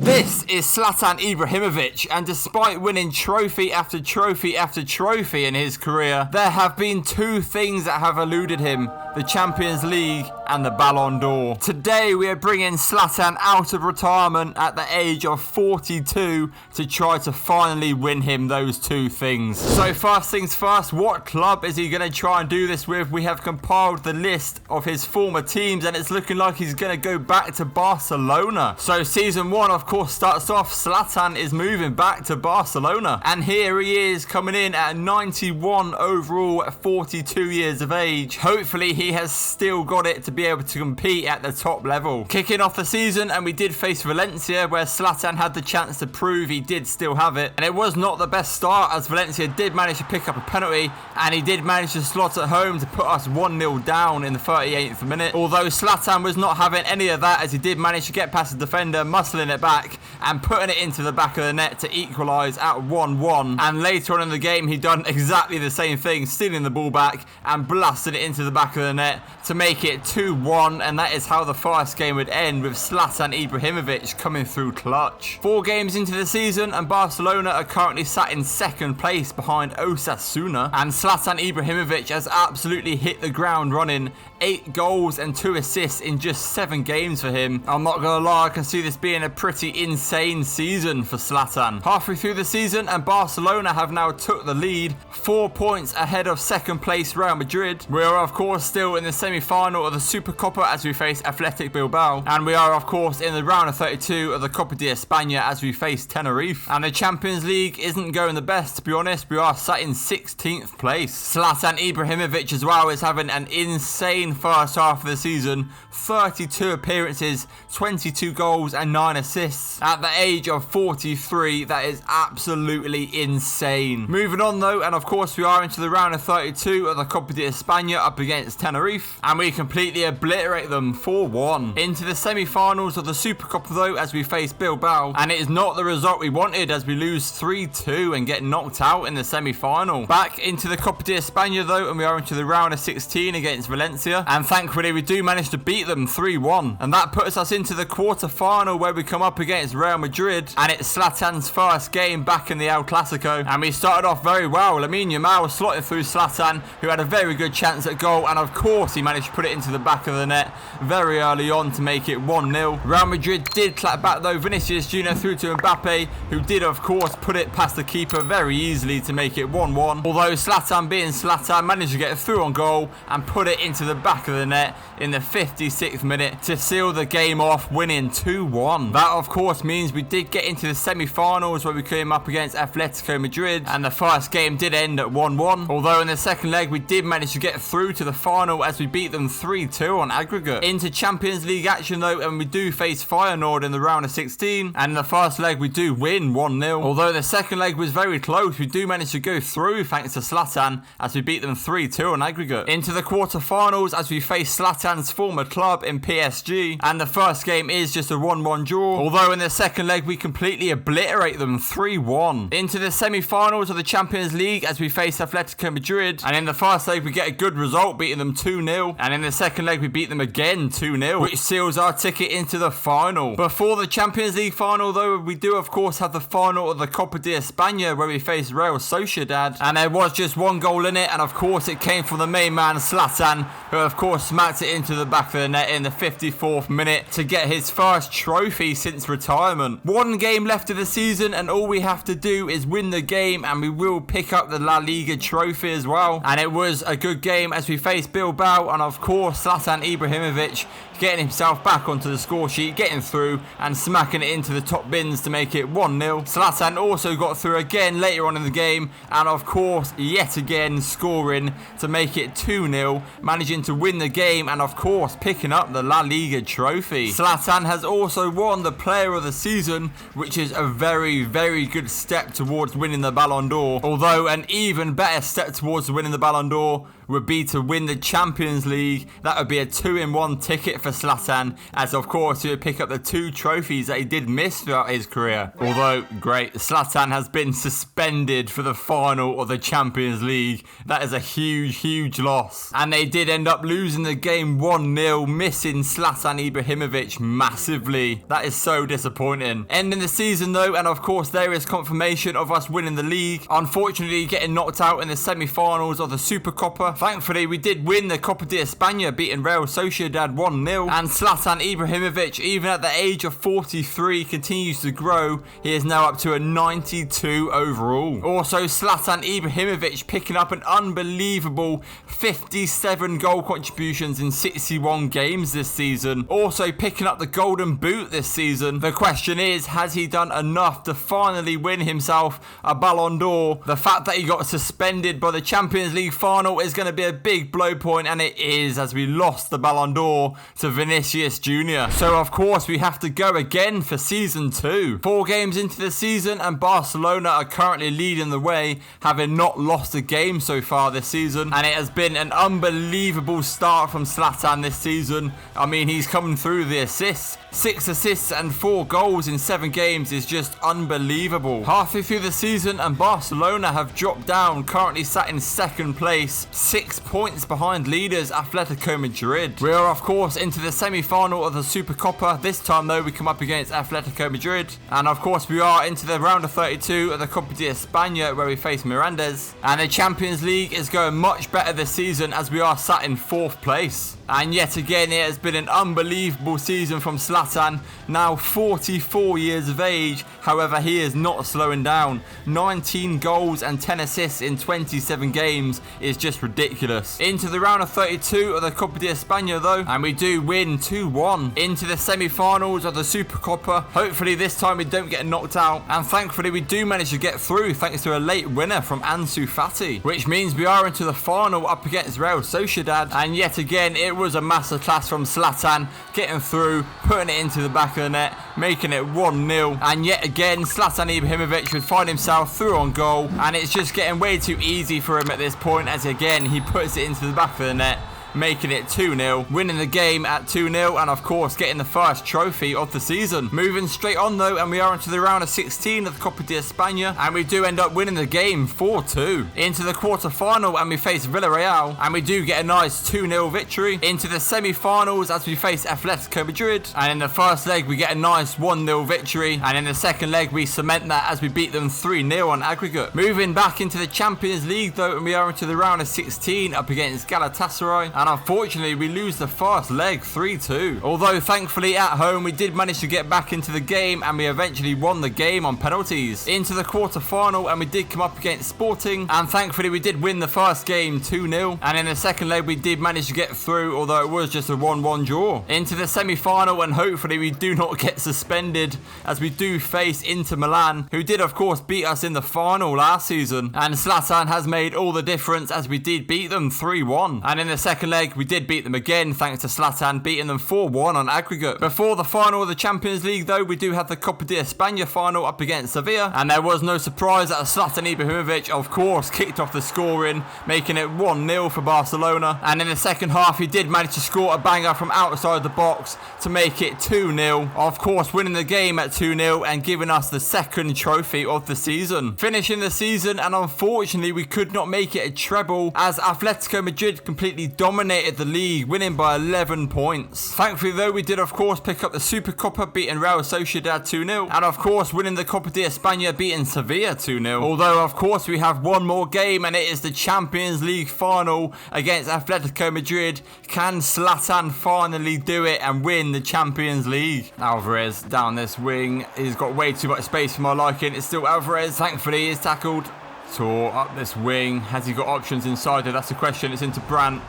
This is Zlatan Ibrahimović, and despite winning trophy after trophy after trophy in his career, there have been two things that have eluded him: the Champions League and the Ballon d'Or. Today we are bringing Zlatan out of retirement at the age of 42 to try to finally win him those two things. So first things first, what club is he going to try and do this with? We have compiled the list of his former teams, and it's looking like he's going to go back to Barcelona. So season 1 of course starts off, Zlatan is moving back to Barcelona, and here he is coming in at 91 overall at 42 years of age. Hopefully he has still got it to be able to compete at the top level. Kicking off the season, and we did face Valencia, where Zlatan had the chance to prove he did still have it, and it was not the best start, as Valencia did manage to pick up a penalty, and he did manage to slot at home to put us 1-0 down in the 38th minute. Although Zlatan was not having any of that, as he did manage to get past the defender, muscling it back and putting it into the back of the net to equalise at 1-1. And later on in the game he done exactly the same thing, stealing the ball back and blasting it into the back of the net to make it 2-1, and that is how the first game would end, with Zlatan Ibrahimović coming through clutch. 4 games into the season, and Barcelona are currently sat in second place behind Osasuna, and Zlatan Ibrahimović has absolutely hit the ground running. 8 goals and 2 assists in just 7 games for him. I'm not gonna lie, I can see this being a pretty insane season for Zlatan. Halfway through the season, and Barcelona have now took the lead, 4 points ahead of second place Real Madrid. We are of course still in the semi-final of the Supercopa as we face Athletic Bilbao, and we are of course in the round of 32 of the Copa de España as we face Tenerife. And the Champions League isn't going the best, to be honest. We are sat in 16th place. Zlatan Ibrahimović as well is having an insane first half of the season. 32 appearances, 22 goals and 9 assists at the age of 43. That is absolutely insane. Moving on though, and of course we are into the round of 32 of the Copa de España up against Tenerife, and we completely obliterate them 4-1. Into the semi-finals of the Supercopa though, as we face Bilbao, and it is not the result we wanted, as we lose 3-2 and get knocked out in the semi-final. Back into the Copa de España though, and we are into the round of 16 against Valencia, and thankfully we do manage to beat them 3-1, and that puts us into the quarter-final where we come up against Real Madrid, and it's Zlatan's first game back in the El Clasico, and we started off very well. Lamine Yamal was slotting through Zlatan, who had a very good chance at goal, and of course he managed to put it into the back of the net very early on to make it 1-0. Real Madrid did clap back though, Vinicius Jr. through to Mbappe, who did of course put it past the keeper very easily to make it 1-1, although Zlatan being Zlatan managed to get through on goal and put it into the back of the net in the 56th minute to seal the game off, winning 2-1. That of course means we did get into the semi-finals where we came up against Atletico Madrid, and the first game did end at 1-1, although in the second leg we did manage to get through to the final as we beat them 3-2 on aggregate. Into Champions League action though, and we do face Feyenoord in the round of 16, and in the first leg we do win 1-0, although the second leg was very close. We do manage to go through thanks to Zlatan as we beat them 3-2 on aggregate. Into the quarter-finals as we face Zlatan's former club in PSG, and the first game is just a 1-1 draw, although in the second leg we completely obliterate them 3-1. Into the semi-finals of the Champions League as we face Atletico Madrid, and in the first leg we get a good result, beating them 2-0, and in the second leg we beat them again 2-0, which seals our ticket into the final. Before the Champions League final though, we do of course have the final of the Copa de España where we face Real Sociedad, and there was just 1 goal in it, and of course it came from the main man Zlatan, who of course smacked it into the back of the net in the 54th minute to get his first trophy since retirement. 1 game left of the season, and all we have to do is win the game and we will pick up the La Liga trophy as well. And it was a good game as we faced Bilbao, and of course Zlatan Ibrahimović getting himself back onto the score sheet, getting through and smacking it into the top bins to make it 1-0. Zlatan also got through again later on in the game, and of course yet again scoring to make it 2-0, managing to win the game and of course picking up the La Liga trophy. Zlatan has also won the Player of the Season, which is a very, very good step towards winning the Ballon d'Or, although an even better step towards winning the Ballon d'Or would be to win the Champions League. That would be a 2-in-1 ticket for for Zlatan, as of course he would pick up the 2 trophies that he did miss throughout his career. Although, great, Zlatan has been suspended for the final of the Champions League. That is a huge loss. And they did end up losing the game 1-0, missing Zlatan Ibrahimović massively. That is so disappointing. Ending the season though, and of course there is confirmation of us winning the league. Unfortunately, getting knocked out in the semi-finals of the Supercopa. Thankfully, we did win the Copa de España, beating Real Sociedad 1-0. And Zlatan Ibrahimović, even at the age of 43, continues to grow. He is now up to a 92 overall. Also, Zlatan Ibrahimović picking up an unbelievable 57 goal contributions in 61 games this season. Also picking up the Golden Boot this season. The question is, has he done enough to finally win himself a Ballon d'Or? The fact that he got suspended by the Champions League final is going to be a big blow point, and it is, as we lost the Ballon d'Or to Vinicius Jr. So of course we have to go again for season 2. 4 games into the season and Barcelona are currently leading the way, having not lost a game so far this season, and it has been an unbelievable start from Zlatan this season. I mean, he's coming through the assists. 6 assists and 4 goals in 7 games is just unbelievable. Halfway through the season and Barcelona have dropped down, currently sat in 2nd place, 6 points behind leaders Atletico Madrid. We are of course into the semi-final of the Supercopa. This time though we come up against Atletico Madrid, and of course we are into the round of 32 of the Copa de España, where we face Mirandes. And the Champions League is going much better this season, as we are sat in 4th place. And yet again, it has been an unbelievable season from Zlatan, now 44 years of age. However, he is not slowing down. 19 goals and 10 assists in 27 games is just ridiculous. Into the round of 32 of the Copa de España though, and we do win 2-1. Into the semi-finals of the Supercopa. Hopefully this time we don't get knocked out, and thankfully we do manage to get through thanks to a late winner from Ansu Fati, which means we are into the final up against Real Sociedad. And yet again, it was a masterclass from Zlatan, getting through, putting it into the back of the net, making it 1-0. And yet again, Zlatan Ibrahimović would find himself through on goal, and it's just getting way too easy for him at this point, as again he puts it into the back of the net, making it 2-0, winning the game at 2-0, and of course getting the first trophy of the season. Moving straight on though, and we are into the round of 16 of the Copa de España, and we do end up winning the game 4-2. Into the quarter-final, and we face Villarreal, and we do get a nice 2-0 victory. Into the semi-finals as we face Atletico Madrid, and in the first leg we get a nice 1-0 victory, and in the second leg we cement that as we beat them 3-0 on aggregate. Moving back into the Champions League though, and we are into the round of 16 up against Galatasaray, and unfortunately we lose the first leg 3-2. Although thankfully at home we did manage to get back into the game, and we eventually won the game on penalties. Into the quarter-final, and we did come up against Sporting, and thankfully we did win the first game 2-0, and in the second leg we did manage to get through, although it was just a 1-1 draw. Into the semi-final, and hopefully we do not get suspended, as we do face Inter Milan, who did of course beat us in the final last season, and Zlatan has made all the difference, as we did beat them 3-1. And in the second leg we did beat them again thanks to Zlatan, beating them 4-1 on aggregate. Before the final of the Champions League though, we do have the Copa de España final up against Sevilla, and there was no surprise that Zlatan Ibrahimović of course kicked off the scoring, making it 1-0 for Barcelona. And in the second half he did manage to score a banger from outside the box to make it 2-0, of course winning the game at 2-0 and giving us the 2nd trophy of the season. Finishing the season, and unfortunately we could not make it a treble, as Atletico Madrid completely dominated the league, winning by 11 points. Thankfully though, we did of course pick up the Supercopa, beating Real Sociedad 2-0, and of course winning the Copa de España, beating Sevilla 2-0. Although of course we have one more game, and it is the Champions League final against Atletico Madrid. Can Zlatan finally do it and win the Champions League? Alvarez down this wing, he's got way too much space for my liking. It's still Alvarez, thankfully he's tackled. Tor up this wing, has he got options inside there? That's the question. It's into Brandt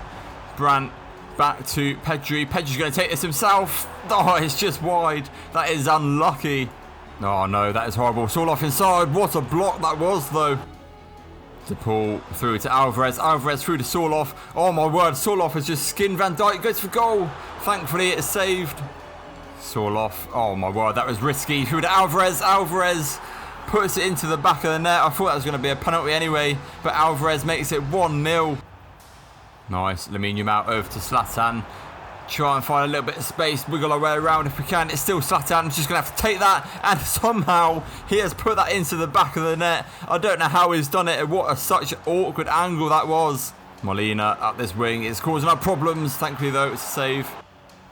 back to Pedri. Pedri's going to take this himself. Oh, it's just wide. That is unlucky. Oh no, that is horrible. Sorloff inside. What a block that was though. To pull through to Alvarez. Alvarez through to Sorloff. Oh my word, Sorloff has just skinned Van Dijk. Goes for goal. Thankfully it is saved. Sorloff. Oh my word, that was risky. Through to Alvarez. Alvarez puts it into the back of the net. I thought that was going to be a penalty anyway, but Alvarez makes it 1-0. Nice. Lamine Yamal over to Zlatan. Try and find a little bit of space, wiggle our way around if we can. It's still Zlatan, just going to have to take that, and somehow he has put that into the back of the net. I don't know how he's done it, and what such an awkward angle that was. Molina up this wing is causing our problems. Thankfully though, it's a save.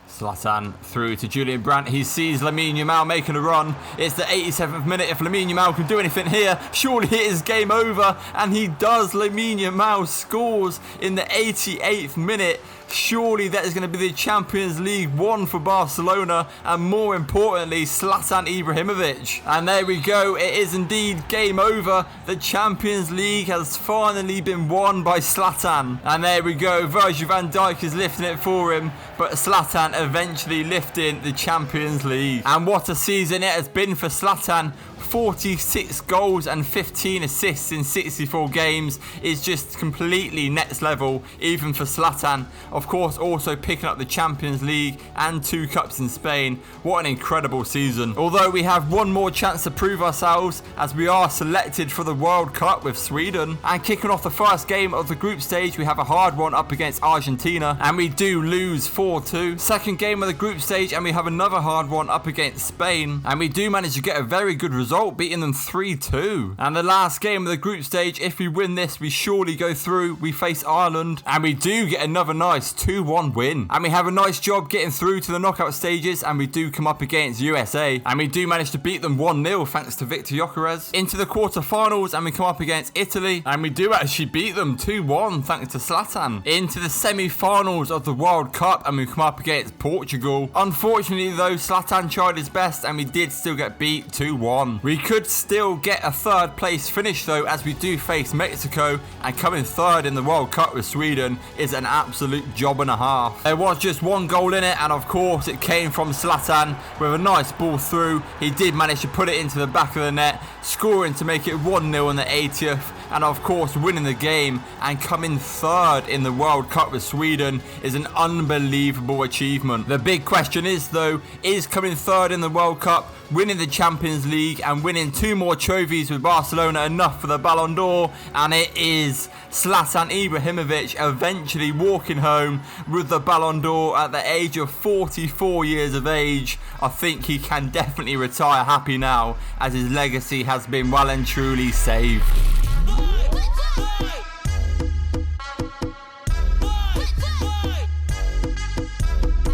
Zlatan through to Julian Brandt. He sees Lamine Yamal making a run. It's the 87th minute. If Lamine Yamal can do anything here, surely it is game over. And he does. Lamine Yamal scores in the 88th minute. Surely that is going to be the Champions League 1 for Barcelona, and more importantly, Zlatan Ibrahimović. And there we go, it is indeed game over. The Champions League has finally been won by Zlatan. And there we go, Virgil van Dijk is lifting it for him, but Zlatan eventually lifting the Champions League. And what a season it has been for Zlatan. 46 goals and 15 assists in 64 games is just completely next level, even for Zlatan. Of course, also picking up the Champions League and 2 cups in Spain. What an incredible season. Although we have one more chance to prove ourselves, as we are selected for the World Cup with Sweden. And kicking off the first game of the group stage, we have a hard one up against Argentina, and we do lose 4-2. Second game of the group stage, and we have another hard one up against Spain, and we do manage to get a very good result, beating them 3-2. And the last game of the group stage, if we win this, we surely go through. We face Ireland, and we do get another nice 2-1 win. And we have a nice job getting through to the knockout stages, and we do come up against USA, and we do manage to beat them 1-0 thanks to Victor Gyökeres. Into the quarterfinals, and we come up against Italy, and we do actually beat them 2-1 thanks to Zlatan. Into the semi-finals of the World Cup, and we come up against Portugal. Unfortunately though, Zlatan tried his best, and we did still get beat 2-1. We could still get a third place finish though, as we do face Mexico, and coming third in the World Cup with Sweden is an absolute job and a half. There was just one goal in it, and of course it came from Zlatan with a nice ball through. He did manage to put it into the back of the net, scoring to make it 1-0 in the 80th, and of course winning the game and coming third in the World Cup with Sweden is an unbelievable achievement. The big question is though, is coming third in the World Cup, winning the Champions League and winning 2 more trophies with Barcelona enough for the Ballon d'Or? And it is. Zlatan Ibrahimović eventually walking home with the Ballon d'Or at the age of 44 years of age. I think he can definitely retire happy now, as his legacy has been well and truly saved.